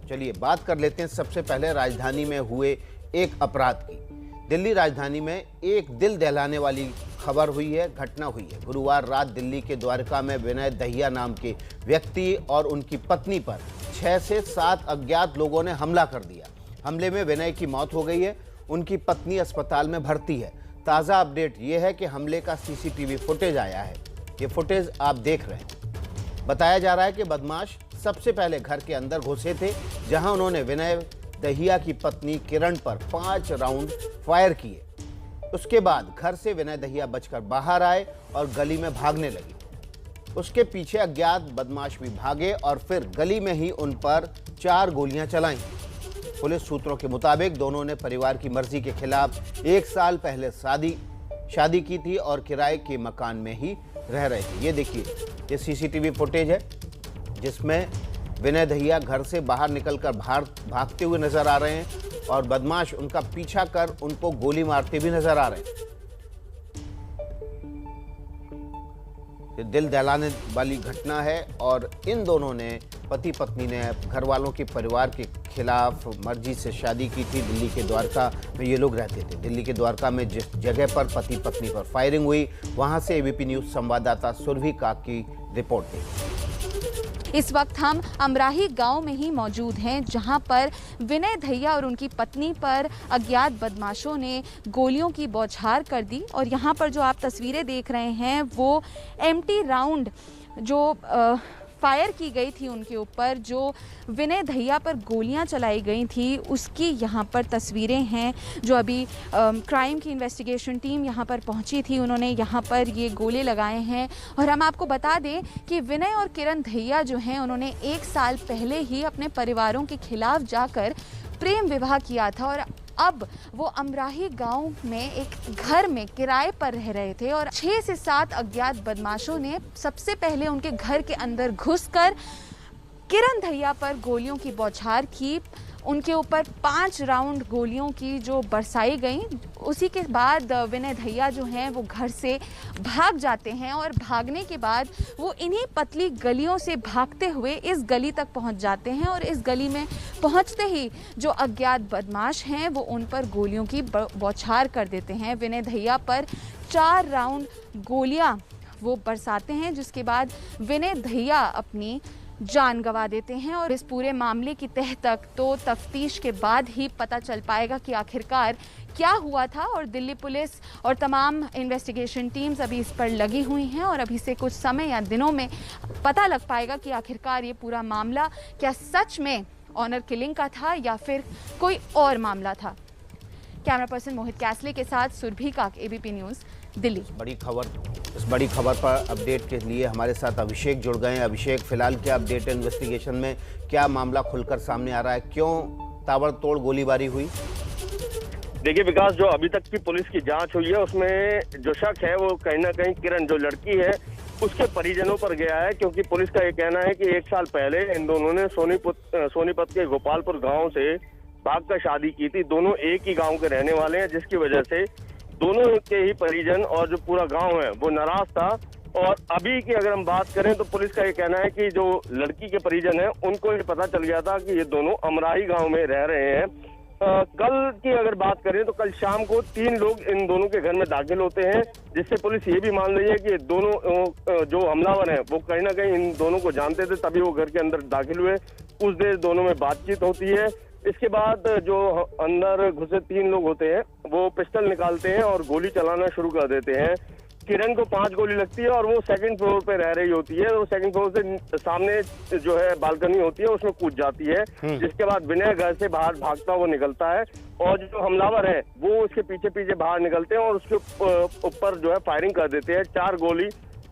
चलिए बात कर लेते हैं सबसे पहले राजधानी में हुए एक अपराध की। दिल्ली राजधानी में एक दिल दहलाने वाली खबर हुई है, घटना हुई है। गुरुवार रात दिल्ली के द्वारका में विनय दहिया नाम के व्यक्ति और उनकी पत्नी पर 6 से 7 अज्ञात लोगों ने हमला कर दिया। हमले में विनय की मौत हो गई है, उनकी पत्नी अस्पताल में भर्ती है। ताज़ा अपडेट ये है कि हमले का सीसीटीवी फुटेज आया है। ये फुटेज आप देख रहे हैं। बताया जा रहा है कि बदमाश सबसे पहले घर के अंदर घुसे थे, जहां उन्होंने विनय दहिया की पत्नी किरण पर 5 राउंड फायर किए। उसके बाद घर से विनय दहिया बचकर बाहर आए और गली में भागने लगे। उसके पीछे अज्ञात बदमाश भी भागे और फिर गली में ही उन पर 4 गोलियां चलाईं। पुलिस सूत्रों के मुताबिक दोनों ने परिवार की मर्जी के खिलाफ 1 साल पहले शादी की थी और किराए के मकान में ही रह रहे थे। ये देखिए, ये सीसीटीवी फुटेज है जिसमें विनय दहिया घर से बाहर निकलकर भागते हुए नजर आ रहे हैं और बदमाश उनका पीछा कर उनको गोली मारते भी नजर आ रहे हैं। ये दिल दहलाने वाली घटना है और इन दोनों ने, पति पत्नी ने, घर वालों के परिवार के खिलाफ मर्जी से शादी की थी। दिल्ली के द्वारका में ये लोग रहते थे। दिल्ली के द्वारका में जिस जगह पर पति पत्नी पर फायरिंग हुई, वहां से एबीपी न्यूज संवाददाता सुरभि काक की रिपोर्ट थी। इस वक्त हम अमराही गांव में ही मौजूद हैं, जहां पर विनय दहिया और उनकी पत्नी पर अज्ञात बदमाशों ने गोलियों की बौछार कर दी। और यहां पर जो आप तस्वीरें देख रहे हैं वो एम्प्टी राउंड जो फायर की गई थी उनके ऊपर, जो विनय दहिया पर गोलियां चलाई गई थी, उसकी यहाँ पर तस्वीरें हैं। जो अभी क्राइम की इन्वेस्टिगेशन टीम यहाँ पर पहुँची थी, उन्होंने यहाँ पर ये गोले लगाए हैं। और हम आपको बता दें कि विनय और किरण दहिया जो हैं, उन्होंने 1 साल पहले ही अपने परिवारों के खिलाफ जाकर प्रेम विवाह किया था और अब वो अमराही गांव में एक घर में किराए पर रह रहे थे। और 6 से 7 अज्ञात बदमाशों ने सबसे पहले उनके घर के अंदर घुसकर किरण दहिया पर गोलियों की बौछार की। उनके ऊपर 5 राउंड गोलियों की जो बरसाई गई। उसी के बाद विनय दहिया जो हैं वो घर से भाग जाते हैं और भागने के बाद वो इन्हीं पतली गलियों से भागते हुए इस गली तक पहुंच जाते हैं। और इस गली में पहुंचते ही जो अज्ञात बदमाश हैं वो उन पर गोलियों की बौछार कर देते हैं। विनय दहिया पर 4 राउंड गोलियां वो बरसाते हैं, जिसके बाद विनय दहिया अपनी जान गंवा देते हैं। और इस पूरे मामले की तह तक तो तफ्तीश के बाद ही पता चल पाएगा कि आखिरकार क्या हुआ था। और दिल्ली पुलिस और तमाम इन्वेस्टिगेशन टीम्स अभी इस पर लगी हुई हैं और अभी से कुछ समय या दिनों में पता लग पाएगा कि आखिरकार ये पूरा मामला क्या सच में ऑनर किलिंग का था या फिर कोई और मामला था। कैमरा पर्सन मोहित कैसले के साथ सुरभि काक, एबीपी न्यूज़, दिल्ली। इस बड़ी खबर पर अपडेट के लिए हमारे साथ अभिषेक जुड़ गए हैं। अभिषेक, फिलहाल क्या अपडेट है इन्वेस्टिगेशन में? क्या मामला खुलकर सामने आ रहा है? क्यों ताबड़तोड़ गोलीबारी हुई? देखिए विकास, जो अभी तक की पुलिस की जांच हुई है उसमें जो शक है वो कहीं ना कहीं किरण जो लड़की है उसके परिजनों पर गया है। क्योंकि पुलिस का ये कहना है कि 1 साल पहले इन दोनों ने सोनीपत के गोपालपुर गाँव से भागकर शादी की थी। दोनों एक ही गाँव के रहने वाले हैं, जिसकी वजह से दोनों के ही परिजन और जो पूरा गांव है वो नाराज था। और अभी की अगर हम बात करें तो पुलिस का ये कहना है कि जो लड़की के परिजन हैं उनको ये पता चल गया था कि ये दोनों अमराही गांव में रह रहे हैं। कल की अगर बात करें तो कल शाम को 3 लोग इन दोनों के घर में दाखिल होते हैं, जिससे पुलिस ये भी मान रही है कि दोनों जो हमलावर हैं वो कहीं ना कहीं इन दोनों को जानते थे, तभी वो घर के अंदर दाखिल हुए। कुछ देर दोनों में बातचीत होती है। इसके बाद जो अंदर घुसे 3 लोग होते हैं वो पिस्टल निकालते हैं और गोली चलाना शुरू कर देते हैं। किरण को 5 गोली लगती है और वो 2nd फ्लोर पे रह रही होती है। वो 2nd फ्लोर से सामने जो है बालकनी होती है उसमें कूद जाती है। जिसके बाद विनय घर से बाहर भागता हुआ निकलता है और जो हमलावर है वो उसके पीछे पीछे बाहर निकलते हैं और उसके ऊपर जो है फायरिंग कर देते हैं। 4 गोली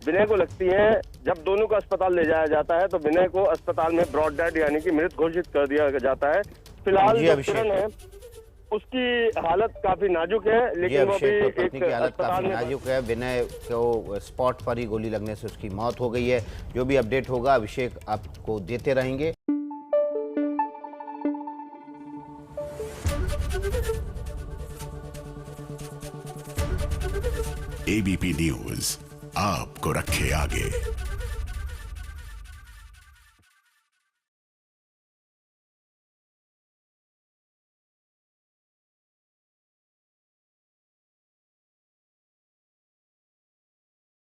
विनय को लगती है। जब दोनों को अस्पताल ले जाया जाता है तो विनय को अस्पताल में ब्रॉड डेड यानी कि मृत घोषित कर दिया जाता है। फिलहाल जो किरण है उसकी हालत काफी नाजुक है, लेकिन वो भी पत्नी की हालत काफी नाजुक है। विनय को स्पॉट पर ही गोली लगने से उसकी मौत हो गई है। जो भी अपडेट होगा अभिषेक आपको देते रहेंगे। एबीपी न्यूज़ आपको रखे आगे।